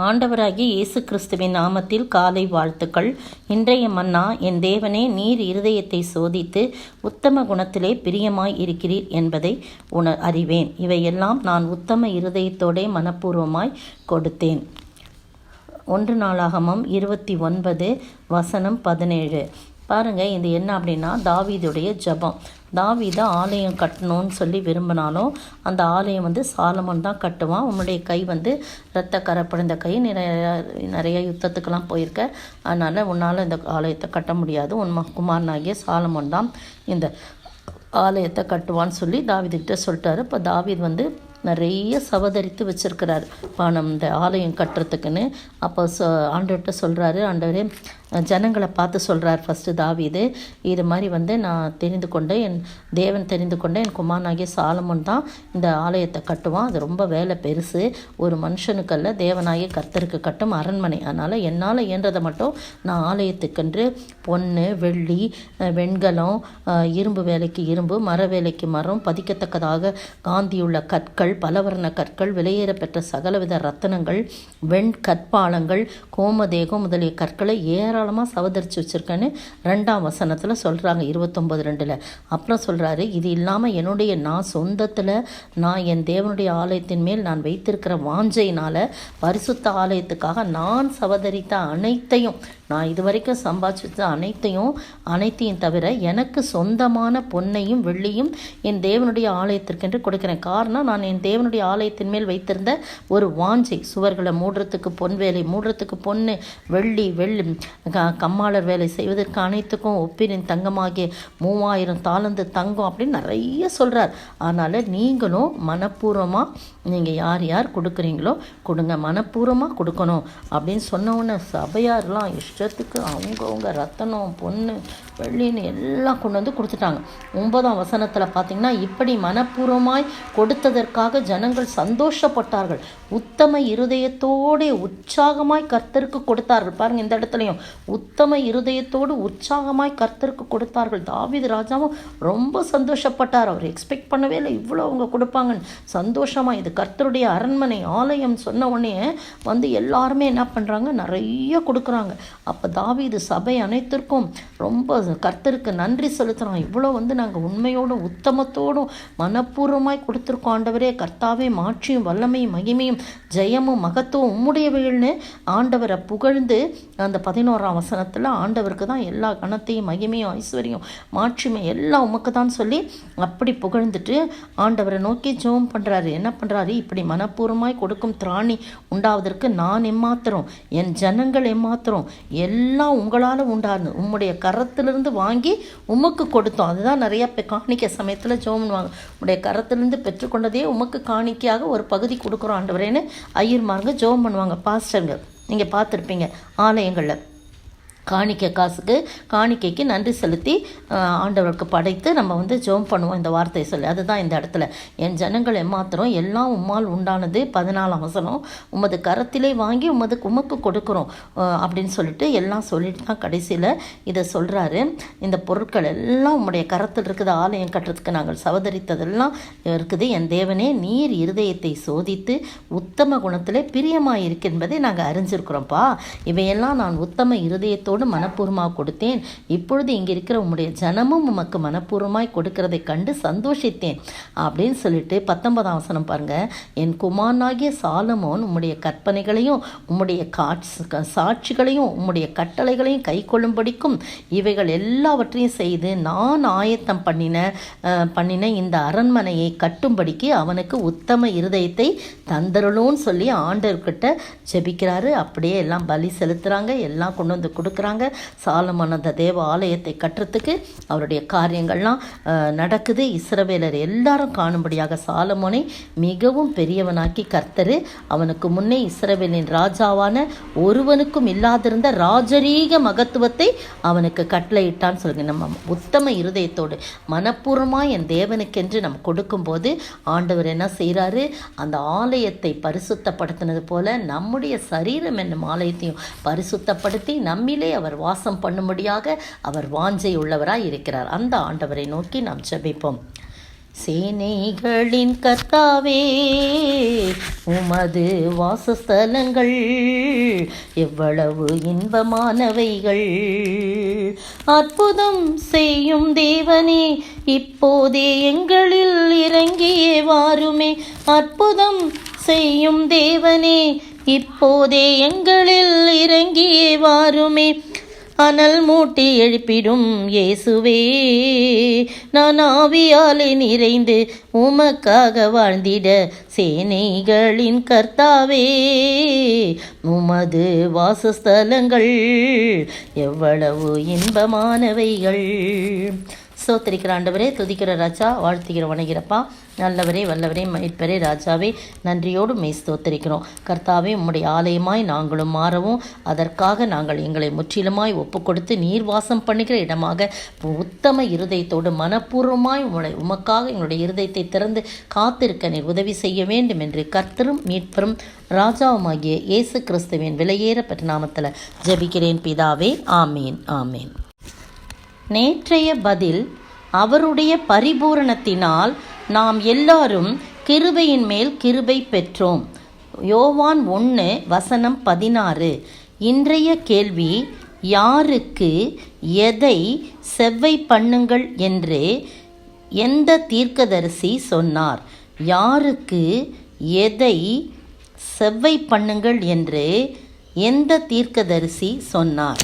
ஆண்டவராகிய இயேசு கிறிஸ்துவின் நாமத்தில் காலை வாழ்த்துக்கள். இன்றைய மன்னா, என் தேவனே, நீர் இருதயத்தை சோதித்து உத்தம குணத்திலே பிரியமாய் இருக்கிறீர் என்பதை அறிவேன். இவையெல்லாம் நான் உத்தம இருதயத்தோடே மனப்பூர்வமாய் கொடுத்தேன். 1 நாளாகமம் 29:17. பாருங்கள், இது என்ன அப்படின்னா தாவீதுடைய ஜெபம். தாவீது ஆலயம் கட்டணும்னு சொல்லி விரும்பினாலும் அந்த ஆலயம் சாலமோன் தான் கட்டுவான். உன்னுடைய கை இரத்த கரைப்படைந்த கை, நிறைய யுத்தத்துக்கெல்லாம் போயிருக்க, அதனால் உன்னால் இந்த ஆலயத்தை கட்ட முடியாது, உன் குமாரனாகிய சாலமோன் தான் இந்த ஆலயத்தை கட்டுவான்னு சொல்லி தாவீதுகிட்ட சொல்லிட்டாரு. இப்போ தாவீது நிறைய சவதரித்து வச்சுருக்கிறார் பணம் இந்த ஆலயம் கட்டுறதுக்குன்னு. அப்போ ஆண்டவர்கிட்ட சொல்கிறாரு, ஆண்டவரே, ஜனங்களை பார்த்து சொல்கிறார் ஃபஸ்ட்டு தாவீது, இது மாதிரி நான் தெரிந்து கொண்டேன், என் தேவன் தெரிந்து கொண்டேன், என் குமாரனாகிய சாலமோன் தான் இந்த ஆலயத்தை கட்டுவான். அது ரொம்ப வேலை பெருசு, ஒரு மனுஷனுக்கல்ல, தேவனாகிய கர்த்தருக்கு கட்டும் அரண்மனை. அதனால் என்னால் இயன்றதை மட்டும் நான் ஆலயத்துக்கென்று பொன்னு, வெள்ளி, வெண்கலம், இரும்பு வேலைக்கு இரும்பு, மர வேலைக்கு மரம், பதிக்கத்தக்கதாக காந்தியுள்ள கற்கள், பலவர்ண கற்கள், விலையேற பெற்ற சகலவித ரத்தனங்கள், கற்பாலங்கள், கோமதேகம் முதலிய கற்களை ஏராளமாக சவதரித்து வச்சுருக்கேன்னு 2ஆம் வசனத்தில் சொல்கிறாங்க, 29:2. அப்புறம் சொல்கிறாரு, இது இல்லாமல் என்னுடைய சொந்தத்தில் நான் என் தேவனுடைய ஆலயத்தின் மேல் நான் வைத்திருக்கிற வாஞ்சையினால் பரிசுத்த ஆலயத்துக்காக நான் சவதரித்த அனைத்தையும், நான் இதுவரைக்கும் சம்பாதிச்ச அனைத்தையும் தவிர எனக்கு சொந்தமான பொன்னையும் வெள்ளியும் என் தேவனுடைய ஆலயத்திற்கென்று கொடுக்கிறேன். காரணம், நான் என் தேவனுடைய ஆலயத்தின் மேல் வைத்திருந்த ஒரு வாஞ்சை. சுவர்களை மூடுறதுக்கு பொன் வேலை, மூடுறதுக்கு பொண்ணு, வெள்ளி, கம்மாளர் வேலை செய்வதற்கு அனைத்துக்கும் ஒப்பிரின் தங்கமாகிய 3000 தாலந்து தங்கம் அப்படின்னு நிறைய சொல்கிறார். அதனால் நீங்களும் மனப்பூர்வமாக நீங்கள் யார் யார் கொடுக்குறீங்களோ கொடுங்க, மனப்பூர்வமாக கொடுக்கணும் அப்படின்னு சொன்னோன்னே சபையாரெலாம் இஷ்டத்துக்கு அவங்கவுங்க ரத்தனம், பொண்ணு, வெள்ளின்னு எல்லாம் கொண்டு கொடுத்துட்டாங்க. 9ஆம் வசனத்தில் பார்த்தீங்கன்னா, இப்படி மனப்பூர்வமாய் கொடுத்ததற்காக ஜனங்கள் சந்தோஷப்பட்டார்கள், உத்தம இருதயத்தோடு உற்சாகமாய் கர்த்தருக்கு கொடுத்தார்கள். பாருங்கள், இந்த இடத்துலையும் உத்தம இருதயத்தோடு உற்சாகமாய் கர்த்தருக்கு கொடுத்தார்கள். தாவீது ராஜாவும் ரொம்ப சந்தோஷப்பட்டார். அவர் எக்ஸ்பெக்ட் பண்ணவே இல்லை இவ்வளோ அவங்க கொடுப்பாங்கன்னு. சந்தோஷமாக, இது கர்த்தருடைய அரண்மனை ஆலயம் சொன்ன உடனே எல்லாருமே என்ன பண்ணுறாங்க, நிறைய கொடுக்குறாங்க. அப்போ தாவீது சபை அனைத்திற்கும் ரொம்ப கர்த்தருக்கு நன்றி செலுத்துகிறான். இவ்வளோ நாங்கள் உண்மையோடும் உத்தமத்தோடும் மனப்பூர்வமாய் கொடுத்துருக்கோம் ஆண்டவரே. கர்த்தாவே, மாட்சியும் வல்லமையும் மகிமையும் ஜெயமும் மகத்துவம் உம்முடையவைகள்னு ஆண்டவரை புகழ்ந்து அந்த 11ஆம் வசனத்தில் ஆண்டவருக்கு தான் எல்லா கணத்தையும் மகிமையும் ஐஸ்வர்யம் மாட்சிமை எல்லாம் உமக்கு தான் சொல்லி அப்படி புகழ்ந்துட்டு ஆண்டவரை நோக்கி ஜெபம் பண்ணுறாரு. என்ன பண்ணுறாரு, இப்படி மனப்பூர்வமாய் கொடுக்கும் திராணி உண்டாவதற்கு நான் எம்மாத்திரம், என் ஜனங்கள் எம்மாத்திரம், எல்லாம் உங்களால் உண்டானு, உம்முடைய கரத்திலிருந்து வாங்கி உமக்கு கொடுத்தோம். அதுதான் நிறையா காணிக்க சமயத்தில் ஜெபம் பண்ணுவாங்க, உம்முடைய கரத்திலிருந்து பெற்றுக்கொண்டதே உமக்கு காணிக்கையாக ஒரு பகுதி கொடுக்குறோம் ஆண்டவரேன்னு ஐயர்மாருங்க ஜெபம் பண்ணுவாங்க. பாஸ்டருங்க நீங்கள் பார்த்துருப்பீங்க ஆலயங்களில் காணிக்கைக்கு நன்றி செலுத்தி ஆண்டவருக்கு படைத்து நம்ம ஜெபம் பண்ணுவோம் இந்த வார்த்தையை சொல்லி. அதுதான் இந்த இடத்துல, என் ஜனங்கள் எம்மாத்திரம், எல்லாம் உம்மால் உண்டானது, 14ஆம் வசனம், உமது கரத்திலே வாங்கி உமக்கு கொடுக்குறோம் அப்படின்னு சொல்லிட்டு எல்லாம் சொல்லிட்டு தான் கடைசியில் இதை சொல்கிறாரு. இந்த பொருட்கள் எல்லாம் உம்முடைய கரத்தில் இருக்குது, ஆலயம் கட்டுறதுக்கு நாங்கள் சவதரித்ததெல்லாம் இருக்குது. என் தேவனே, நீர் இருதயத்தை சோதித்து உத்தம குணத்திலே பிரியமாக இருக்கு என்பதை நாங்கள் அறிஞ்சிருக்கிறோம்ப்பா. இவையெல்லாம் நான் உத்தம இருதயத்தோடு மனப்பூர்வமாக கொடுத்தேன். இப்பொழுது இங்கே இருக்கிற உம்முடைய ஜனமும் உமக்கு மனப்பூர்வமாய் கொடுக்கிறதை கண்டு சந்தோஷித்தேன் அப்படின்னு சொல்லிட்டு 19ஆம் வசனம் பாருங்க, என் குமாரனாகிய சாலமோன் உம்முடைய கற்பனைகளையும் உம்முடைய சாட்சிகளையும் உம்முடைய கட்டளைகளையும் கை கொள்ளும்படிக்கும் இவைகள் எல்லாவற்றையும் செய்து நான் ஆயத்தம் பண்ணின இந்த அரண்மனையை கட்டும்படிக்கு அவனுக்கு உத்தம இருதயத்தை தந்தருளோன்னு சொல்லி ஆண்டவர்கிட்ட ஜெபிக்கிறாரு. அப்படியே எல்லாம் பலி செலுத்துகிறாங்க, எல்லாம் கொண்டு கொடுக்குறாங்க. சாலமோன் அந்த தேவ ஆலயத்தை கட்டுறதுக்கு அவருடைய காரியங்கள்லாம் நடக்குது. இஸ்ரவேலர் எல்லாரும் காணும்படியாக சாலமோனை மிகவும் பெரியவனாக்கி கர்த்தர் அவனுக்கு முன்னே இஸ்ரவேலின் ராஜாவான ஒருவனுக்கும் இல்லாதிருந்த ராஜரீக மகத்துவத்தை அவனுக்கு கட்டளையிட்டான்னு சொல்லுங்க. நம்ம உத்தம இருதயத்தோடு மனப்பூர்வமாக என் தேவனுக்கென்று நம்ம கொடுக்கும்போது ஆண்டவர் என்ன செய்கிறாரு, அந்த ஆலயத்தை பரிசுத்தப்படுத்தினது போல நம்முடைய சரீரம் என்னும் ஆலயத்தையும் பரிசுத்தப்படுத்தி நம்மிலே அவர் வாசம் பண்ணும்படியாக அவர் வாஞ்சை உள்ளவராய் இருக்கிறார். அந்த ஆண்டவரை நோக்கி நாம் ஜெபிப்போம். சேனைகளின் கர்த்தாவே, உமது வாசஸ்தலங்கள் எவ்வளவு இன்பமானவைகள். அற்புதம் செய்யும் தேவனே, இப்போதே எங்களில் இறங்கியே வாருமே. அற்புதம் செய்யும் தேவனே, இப்போதே எங்களில் இறங்கியே வாருமே. அனல் மூட்டி எழுப்பிடும் இயேசுவே, நான் ஆவியாலே நிறைந்து உமக்காக வாழ்ந்திட. சேனைகளின் கர்த்தாவே, உமது வாசஸ்தலங்கள் எவ்வளவு இன்பமானவைகள். ஸ்தோத்திரிக்கிற ஆண்டவரே, துதிக்கிற ராஜா, வாழ்த்துகிற வணங்கிறப்பா, நல்லவரே, வல்லவரே, மீட்பரே, ராஜாவே, நன்றியோடு மெய் ஸ்தோத்திரிக்கிறோம். கர்த்தாவே, உம்முடைய ஆலயமாய் நாங்களும் மாறவும், அதற்காக நாங்கள் எங்களை முற்றிலுமாய் ஒப்பு கொடுத்து நீர் வாசம் பண்ணுகிற இடமாக உத்தம இருதயத்தோடு மனப்பூர்வமாய் உமக்காக எங்களுடைய இருதயத்தை திறந்து காத்திருக்க நீர் உதவி செய்ய வேண்டும் என்று கர்த்தரும் மீட்பரும் ராஜாவுமாகிய இயேசு கிறிஸ்துவின் விலையேறப்பட்ட நாமத்தில் ஜெபிக்கிறேன் பிதாவே. ஆமீன், ஆமீன். நேற்றைய பதில், அவருடைய பரிபூரணத்தினால் நாம் எல்லாரும் கிருபையின் மேல் கிருபை பெற்றோம். யோவான் 1:16. இன்றைய கேள்வி, யாருக்கு எதை செவ்வை பண்ணுங்கள் என்று எந்த தீர்க்கதரிசி சொன்னார்? யாருக்கு எதை செவ்வை பண்ணுங்கள் என்று எந்த தீர்க்கதரிசி சொன்னார்?